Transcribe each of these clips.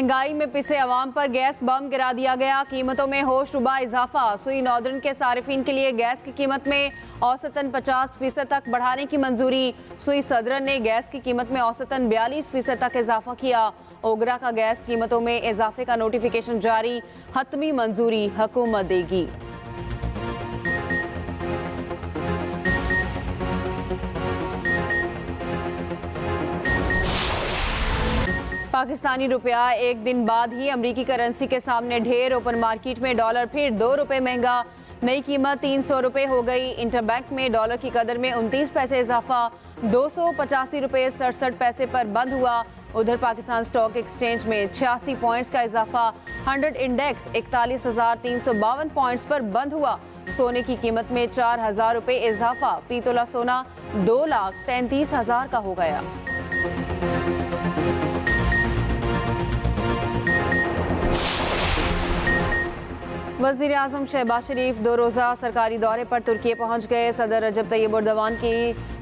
महंगाई में पिसे अवाम पर गैस बम गिरा दिया गया। कीमतों में होशरुबा इजाफा। सुई नॉर्दर्न के सारिफिन के लिए गैस की कीमत में औसतन 50% तक बढ़ाने की मंजूरी। सुई सदरन ने गैस की कीमत में औसतन 42% तक इजाफा किया। ओगरा का गैस कीमतों में इजाफे का नोटिफिकेशन जारी। हतमी मंजूरी हुकूमत देगी। पाकिस्तानी रुपया एक दिन बाद ही अमरीकी करेंसी के सामने ढेर। ओपन मार्केट में डॉलर फिर 2 रुपए महंगा। नई कीमत 300 रुपए हो गई। इंटरबैंक में डॉलर की कदर में 29 पैसे इजाफा। 285 रुपए 67 पैसे पर बंद हुआ। उधर पाकिस्तान स्टॉक एक्सचेंज में 86 पॉइंट्स का इजाफा। 100 इंडेक्स 41,352 पॉइंट्स पर बंद हुआ। सोने की कीमत में 4,000 रुपए इजाफा। फी तोला सोना 2,33,000 का हो गया। वज़ीर आज़म शहबाज शरीफ 2 रोज़ा सरकारी दौरे पर तुर्की पहुँच गए। सदर रजब तैयब एर्दोगान की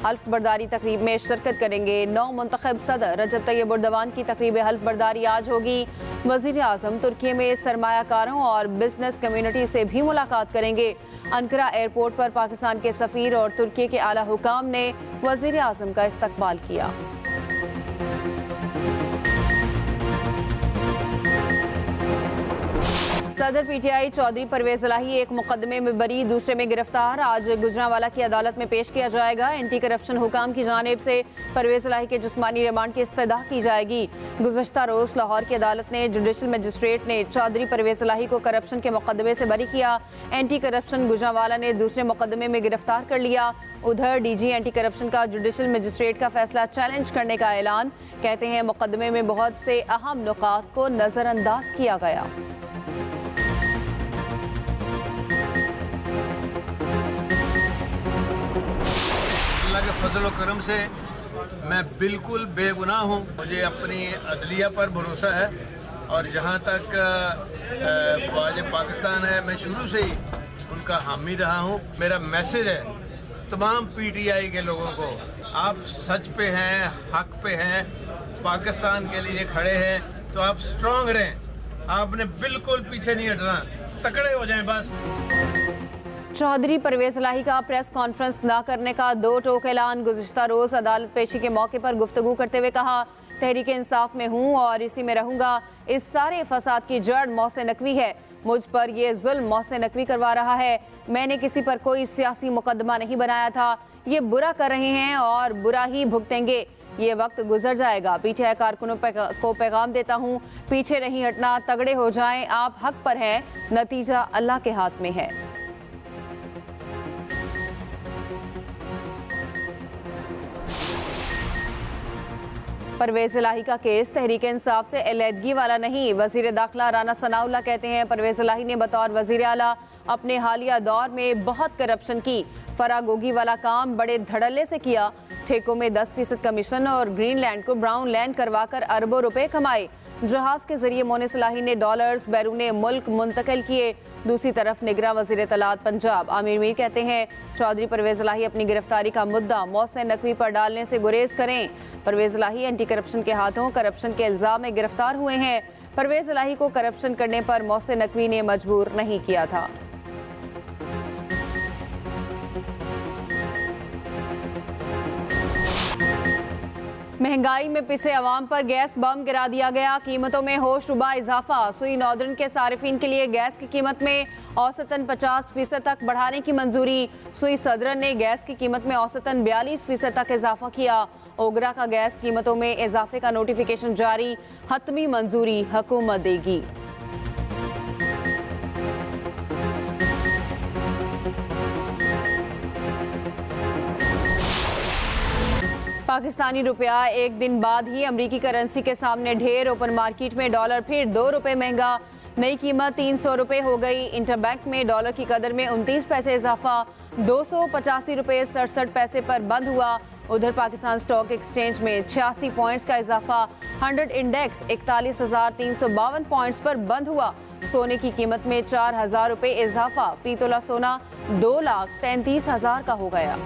हल्फ बर्दारी तकरीब में शिरकत करेंगे। नौ मुंतखब सदर रजब तैयब एर्दोगान की तकरीब हल्फ बर्दारी आज होगी। वज़ीर आज़म तुर्की में सरमायाकारों और बिजनेस कम्युनिटी से भी मुलाकात करेंगे। अंकारा एयरपोर्ट पर पाकिस्तान के सफ़ीर और तुर्की के आला हुकाम ने वज़ीर आज़म का इस्तकबाल किया। सदर पीटीआई चौधरी परवेज इलाही एक मुकदमे में बरी, दूसरे में गिरफ्तार। आज गुजरांवाला की अदालत में पेश किया जाएगा। एंटी करप्शन हुकाम की जानिब से परवेज इलाही के जिस्मानी रिमांड की इस्तदा की जाएगी। गुज़श्ता रोज़ लाहौर की अदालत ने जुडिशल मजिस्ट्रेट ने चौधरी परवेज इलाही को करप्शन के मुकदमे से बरी किया। एंटी करप्शन गुजरांवाला ने दूसरे मुकदमे में गिरफ्तार कर लिया। उधर डीजी एंटी करप्शन का जुडिशल मजिस्ट्रेट का फैसला चैलेंज करने का ऐलान। कहते हैं मुकदमे में बहुत से अहम नुकात को नज़रअंदाज किया गया। के फजल व करम से मैं बिल्कुल बेगुनाह हूँ। मुझे अपनी अदलिया पर भरोसा है और जहाँ तक ख्वाज पाकिस्तान है, मैं शुरू से ही उनका हामी रहा हूँ। मेरा मैसेज है तमाम पीटीआई के लोगों को, आप सच पे हैं, हक पे हैं, पाकिस्तान के लिए खड़े हैं, तो आप स्ट्रांग रहें। आपने बिल्कुल पीछे नहीं हटना, तकड़े हो जाएं बस। चौधरी परवेज इलाही का प्रेस कॉन्फ्रेंस न करने का 2 टोक ऐलान। गुज़िश्ता रोज़ अदालत पेशी के मौके पर गुफ्तगू करते हुए कहा, तहरीक इंसाफ में हूँ और इसी में रहूँगा। इस सारे फसाद की जड़ मोहसिन नकवी है। मुझ पर यह जुल्म मोहसिन नकवी करवा रहा है। मैंने किसी पर कोई सियासी मुकदमा नहीं बनाया था। ये बुरा कर रहे हैं और बुरा ही भुगतेंगे। ये वक्त गुजर जाएगा। पीटीआई कारकुनों को पैगाम देता हूँ, पीछे नहीं हटना, तगड़े हो जाएं। आप हक पर हैं, नतीजा अल्लाह के हाथ में है। परवेज इलाही का केस तहरीक इंसाफ से अलहदगी वाला नहीं। वजीर दाखिला राना सनाउल्लाह कहते हैं, परवेज इलाही ने बतौर वजीर आला अपने हालिया दौर में बहुत करप्शन की। फरागोगी वाला काम बड़े धड़ल्ले से किया। ठेकों में 10% कमीशन और ग्रीनलैंड को ब्राउन लैंड करवाकर अरबों रुपए कमाए। जहाज के जरिए मोनिस इलाही ने डॉलर्स बैरून मुल्क मुंतकिल किए। दूसरी तरफ निगरान वजीर तलात पंजाब आमिर मीर कहते हैं, चौधरी परवेज इलाही अपनी गिरफ्तारी का मुद्दा मोहसिन नकवी पर डालने से गुरेज करें। परवेज इलाही एंटी करप्शन के हाथों करप्शन के इल्जाम में गिरफ्तार हुए हैं। परवेज इलाही को करप्शन करने पर मोहसिन नकवी ने मजबूर नहीं किया था। महंगाई में पिसे अवाम पर गैस बम गिरा दिया गया। कीमतों में होशरुबा इजाफा। सुई नॉर्दर्न के सारिफिन के लिए गैस की कीमत में औसतन 50% तक बढ़ाने की मंजूरी। सुई सदरन ने गैस की कीमत में औसतन 42% तक इजाफा किया। ओगरा का गैस कीमतों में इजाफे का नोटिफिकेशन जारी। हतमी मंजूरी हुकूमत देगी। पाकिस्तानी रुपया एक दिन बाद ही अमरीकी करेंसी के सामने ढेर। ओपन मार्केट में डॉलर फिर 2 रुपए महंगा। नई कीमत 300 रुपए हो गई। इंटरबैंक में डॉलर की कदर में 29 पैसे इजाफा। 285 रुपए 67 पैसे पर बंद हुआ। उधर पाकिस्तान स्टॉक एक्सचेंज में 86 पॉइंट्स का इजाफा। 100 इंडेक्स 41,352 पॉइंट्स पर बंद हुआ। सोने की कीमत में 4,000 रुपए इजाफा। फी तोला सोना 2,33,000 का हो गया।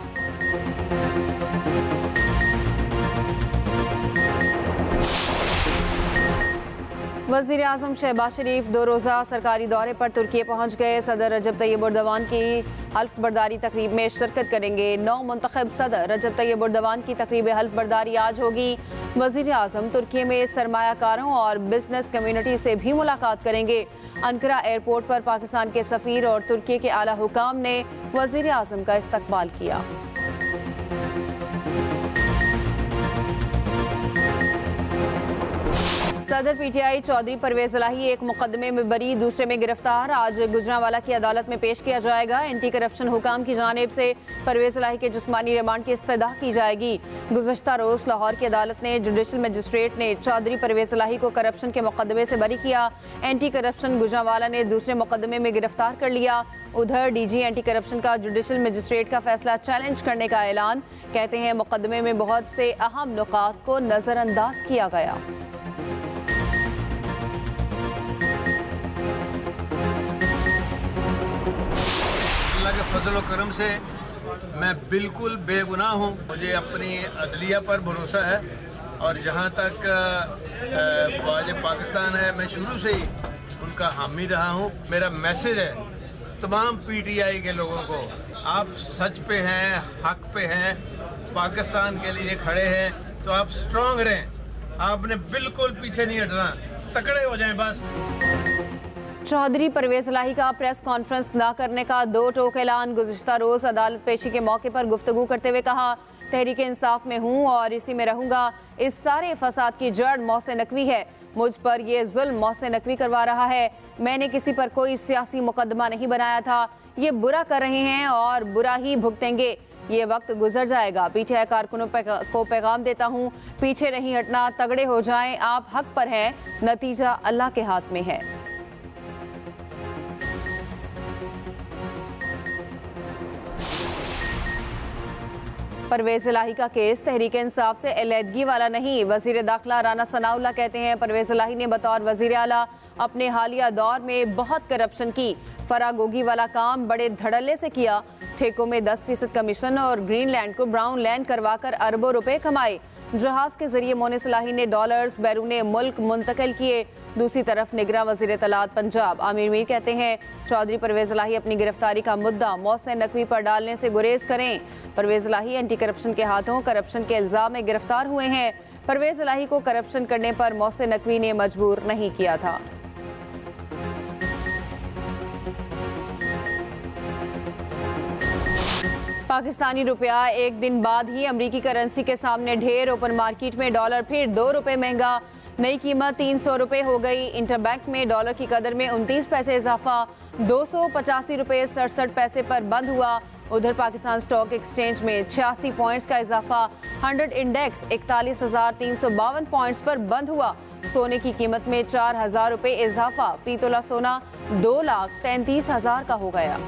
वज़ीर आज़म शहबाज शरीफ 2 रोज़ा सरकारी दौरे पर तुर्की पहुँच गए। सदर रजब तैयब एर्दोगान की हल्फ बर्दारी तकरीब में शिरकत करेंगे। 9 मुंतखब सदर रजब तैयब एर्दोगान की तकरीब हल्फ बर्दारी आज होगी। वज़ीर आज़म तुर्की में सरमायाकारों और बिजनेस कम्युनिटी से भी मुलाकात करेंगे। अंकारा एयरपोर्ट पर पाकिस्तान के सफ़ीर और तुर्की के आला हुकाम ने वज़ीर आज़म का इस्तकबाल किया। सदर पीटीआई चौधरी परवेज इलाही एक मुकदमे में बरी, दूसरे में गिरफ्तार। आज गुजरांवाला की अदालत में पेश किया जाएगा। एंटी करप्शन हुकाम की जानिब से परवेज इलाही के जिस्मानी रिमांड की इस्तदा की जाएगी। गुज़श्ता रोज़ लाहौर की अदालत ने जुडिशल मजिस्ट्रेट ने चौधरी परवेज इलाही को करप्शन के मुकदमे से बरी किया। एंटी करप्शन गुजरांवाला ने दूसरे मुकदमे में गिरफ्तार कर लिया। उधर डीजी एंटी करप्शन का जुडिशल मजिस्ट्रेट का फैसला चैलेंज करने का ऐलान। कहते हैं मुकदमे में बहुत से अहम नुकात को नज़रअंदाज किया गया। अल्लाह के फजल और करम से मैं बिल्कुल बेगुनाह हूँ। मुझे अपनी अदलिया पर भरोसा है और जहाँ तक फ़ौज पाकिस्तान है, मैं शुरू से ही उनका हामी रहा हूँ। मेरा मैसेज है तमाम पीटीआई के लोगों को, आप सच पे हैं, हक पे हैं, पाकिस्तान के लिए खड़े हैं तो आप स्ट्रांग रहें। आपने बिल्कुल पीछे नहीं हटना, तकड़े हो जाएं बस। चौधरी परवेज इलाही का प्रेस कॉन्फ्रेंस न करने का 2 टोक ऐलान। गुज़िश्ता रोज़ अदालत पेशी के मौके पर गुफ्तगू करते हुए कहा, तहरीक इंसाफ में हूँ और इसी में रहूँगा। इस सारे फसाद की जड़ मोहसिन नकवी है। मुझ पर ये जुल्म मोहसिन नकवी करवा रहा है। मैंने किसी पर कोई सियासी मुकदमा नहीं बनाया था। ये बुरा कर रहे हैं और बुरा ही भुगतेंगे। ये वक्त गुजर जाएगा। पीटीआई कारकुनों को पैगाम देता हूँ, पीछे नहीं हटना, तगड़े हो जाएं। आप हक पर हैं, नतीजा अल्लाह के हाथ में है। परवेज इलाही का केस तहरीक इंसाफ से अलहदगी वाला नहीं। वजीर दाखिला राना सनाउल्लाह कहते हैं, परवेज इलाही ने बतौर वजीर आला अपने हालिया दौर में बहुत करप्शन की। फरागोगी वाला काम बड़े धड़ल्ले से किया। ठेकों में 10% कमीशन और ग्रीनलैंड को ब्राउन लैंड करवाकर अरबों रुपए कमाए। जहाज के जरिए मोनिस इलाही ने डॉलर्स बैरूने मुल्क मुंतकिल किए। दूसरी तरफ निगरां वजीर इत्तलात पंजाब आमिर मीर कहते हैं, चौधरी परवेज इलाही अपनी गिरफ्तारी का मुद्दा मोहसिन नकवी पर डालने से गुरेज करें। परवेज इलाही एंटी करप्शन के हाथों करप्शन के इल्जाम में गिरफ्तार हुए हैं। परवेज इलाही को करप्शन करने पर मोहसिन नकवी ने मजबूर नहीं किया था। पाकिस्तानी रुपया एक दिन बाद ही अमरीकी करेंसी के सामने ढेर। ओपन मार्केट में डॉलर फिर 2 रुपए महंगा, नई कीमत 300 रुपए हो गई। इंटरबैंक में डॉलर की कदर में 29 पैसे इजाफा, 285 रुपए 67 पैसे पर बंद हुआ। उधर पाकिस्तान स्टॉक एक्सचेंज में 86 पॉइंट्स का इजाफा। 100 इंडेक्स 41,352 पॉइंट्स पर बंद हुआ। सोने की कीमत में 4,000 रुपए इजाफा, फी तोला सोना 2,33,000 का हो गया।